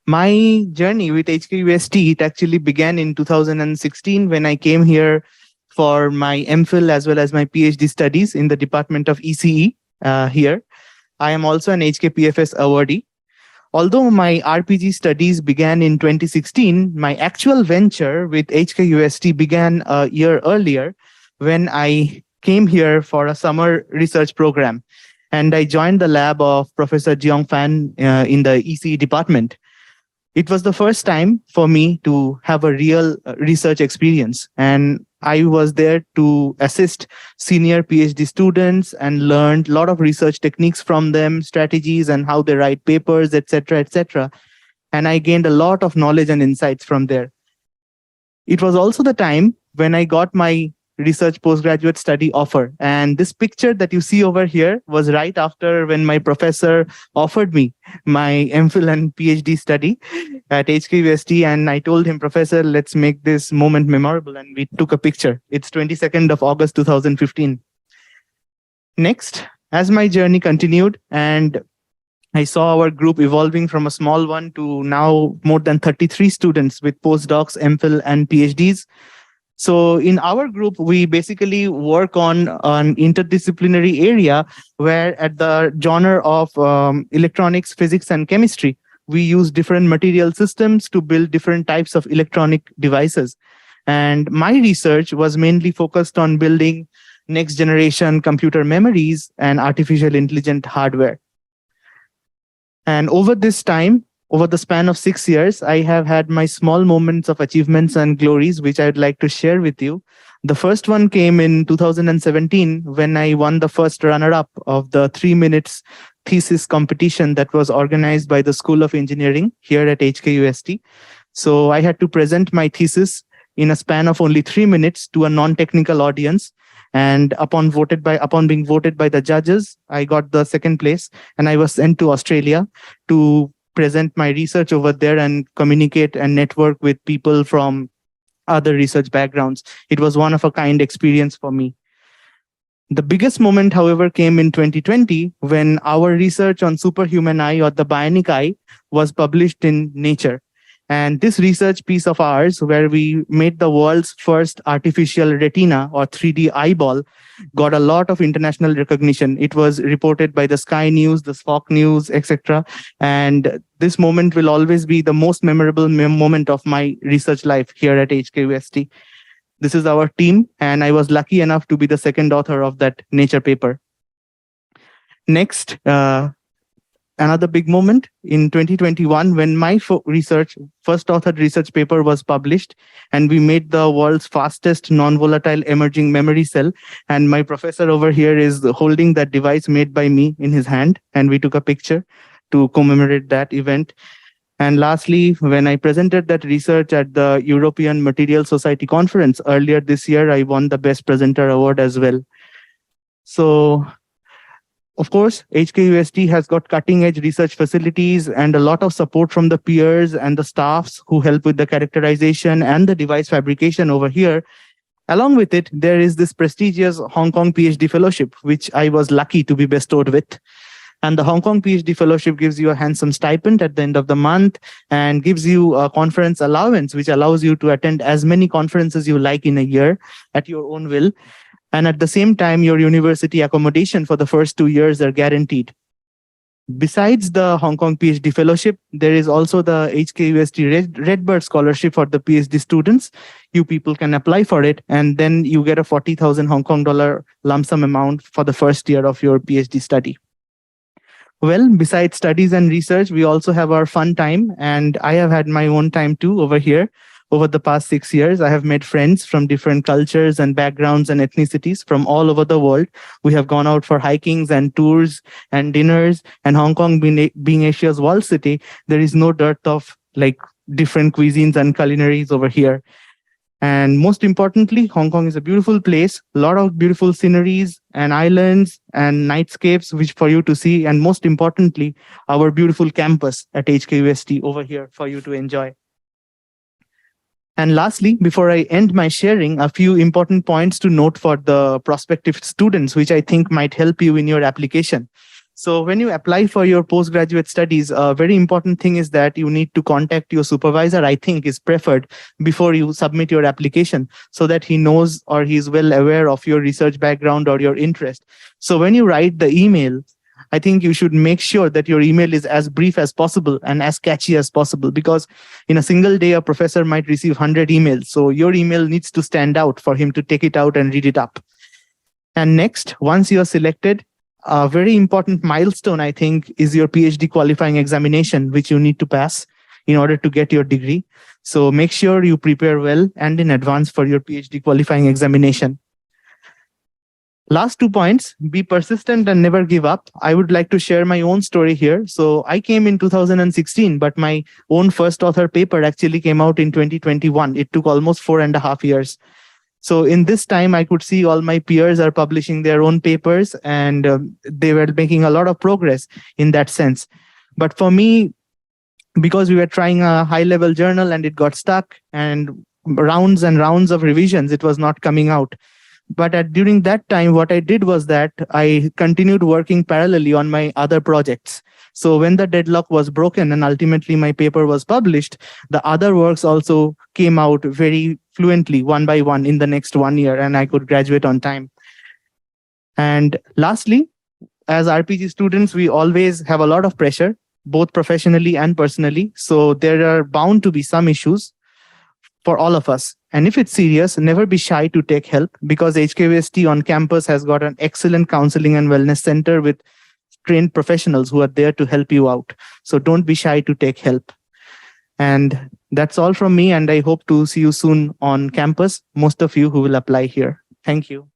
My journey with HKUST, it actually began in 2016 when I came here for my MPhil as well as my PhD studies in the Department of ECE here. I am also an HKPFS awardee. Although my RPG studies began in 2016, my actual venture with HKUST began a year earlier when I came here for a summer research program. And I joined the lab of Professor Jiong Fan in the ECE department. It was the first time for me to have a real research experience. And I was there to assist senior PhD students and learned a lot of research techniques from them, strategies and how they write papers, etc., etc. And I gained a lot of knowledge and insights from there. It was also the time when I got my research postgraduate study offer. And this picture that you see over here was right after when my professor offered me my MPhil and PhD study at HKUST. And I told him, Professor, let's make this moment memorable. And we took a picture. It's 22nd of August, 2015. Next, as my journey continued and I saw our group evolving from a small one to now more than 33 students with postdocs, MPhil, and PhDs. So in our group, we basically work on an interdisciplinary area where at the genre of electronics, physics, and chemistry, we use different material systems to build different types of electronic devices. And my research was mainly focused on building next generation computer memories and artificial intelligent hardware. And over this time, over the span of 6 years, I have had my small moments of achievements and glories, which I'd like to share with you. The first one came in 2017 when I won the first runner-up of the 3 minutes thesis competition that was organized by the School of Engineering here at HKUST. So I had to present my thesis in a span of only 3 minutes to a non-technical audience. And upon being voted by the judges, I got the second place and I was sent to Australia to present my research over there and communicate and network with people from other research backgrounds. It was one of a kind experience for me. The biggest moment, however, came in 2020 when our research on superhuman eye or the bionic eye was published in Nature. And this research piece of ours, where we made the world's first artificial retina or 3D eyeball, got a lot of international recognition. It was reported by the Sky News, the Spock News, etc. And this moment will always be the most memorable moment of my research life here at HKUST. This is our team, and I was lucky enough to be the second author of that Nature paper. Next, another big moment in 2021 when my first authored research paper was published, and we made the world's fastest non-volatile emerging memory cell. And my professor over here is holding that device made by me in his hand, and we took a picture to commemorate that event. And lastly, when I presented that research at the European Material Society conference earlier this year, I won the Best Presenter award as well. So, of course, HKUST has got cutting-edge research facilities and a lot of support from the peers and the staffs who help with the characterization and the device fabrication over here. Along with it, there is this prestigious Hong Kong PhD fellowship, which I was lucky to be bestowed with. And the Hong Kong PhD fellowship gives you a handsome stipend at the end of the month and gives you a conference allowance, which allows you to attend as many conferences you like in a year at your own will. And at the same time, your university accommodation for the first 2 years are guaranteed. Besides the Hong Kong PhD fellowship, there is also the HKUST Redbird Scholarship for the PhD students. You people can apply for it, and then you get a 40,000 Hong Kong dollar lump sum amount for the first year of your PhD study. Well, besides studies and research, we also have our fun time, and I have had my own time too over here. Over the past 6 years, I have made friends from different cultures and backgrounds and ethnicities from all over the world. We have gone out for hikings and tours and dinners, and Hong Kong being Asia's walled city, there is no dearth of different cuisines and culinaries over here. And most importantly, Hong Kong is a beautiful place, a lot of beautiful sceneries and islands and nightscapes which for you to see. And most importantly, our beautiful campus at HKUST over here for you to enjoy. And lastly, before I end my sharing, a few important points to note for the prospective students, which I think might help you in your application. So when you apply for your postgraduate studies, a very important thing is that you need to contact your supervisor, I think is preferred, before you submit your application, so that he knows or he is well aware of your research background or your interest. So when you write the email, I think you should make sure that your email is as brief as possible and as catchy as possible, because in a single day, a professor might receive 100 emails. So your email needs to stand out for him to take it out and read it up. And next, once you are selected, a very important milestone, I think, is your PhD qualifying examination, which you need to pass in order to get your degree. So make sure you prepare well and in advance for your PhD qualifying examination. Last 2 points, be persistent and never give up. I would like to share my own story here. So I came in 2016, but my own first author paper actually came out in 2021. It took almost 4.5 years. So in this time, I could see all my peers are publishing their own papers, and they were making a lot of progress in that sense. But for me, because we were trying a high-level journal and it got stuck, and rounds and rounds of revisions, it was not coming out. But during that time, what I did was that I continued working parallelly on my other projects. So when the deadlock was broken and ultimately my paper was published, the other works also came out very fluently, one by one, in the next 1 year, and I could graduate on time. And lastly, as RPG students, we always have a lot of pressure, both professionally and personally. So there are bound to be some issues for all of us. And if it's serious, never be shy to take help, because HKUST on campus has got an excellent counseling and wellness center with trained professionals who are there to help you out. So don't be shy to take help. And that's all from me. And I hope to see you soon on campus, most of you who will apply here. Thank you.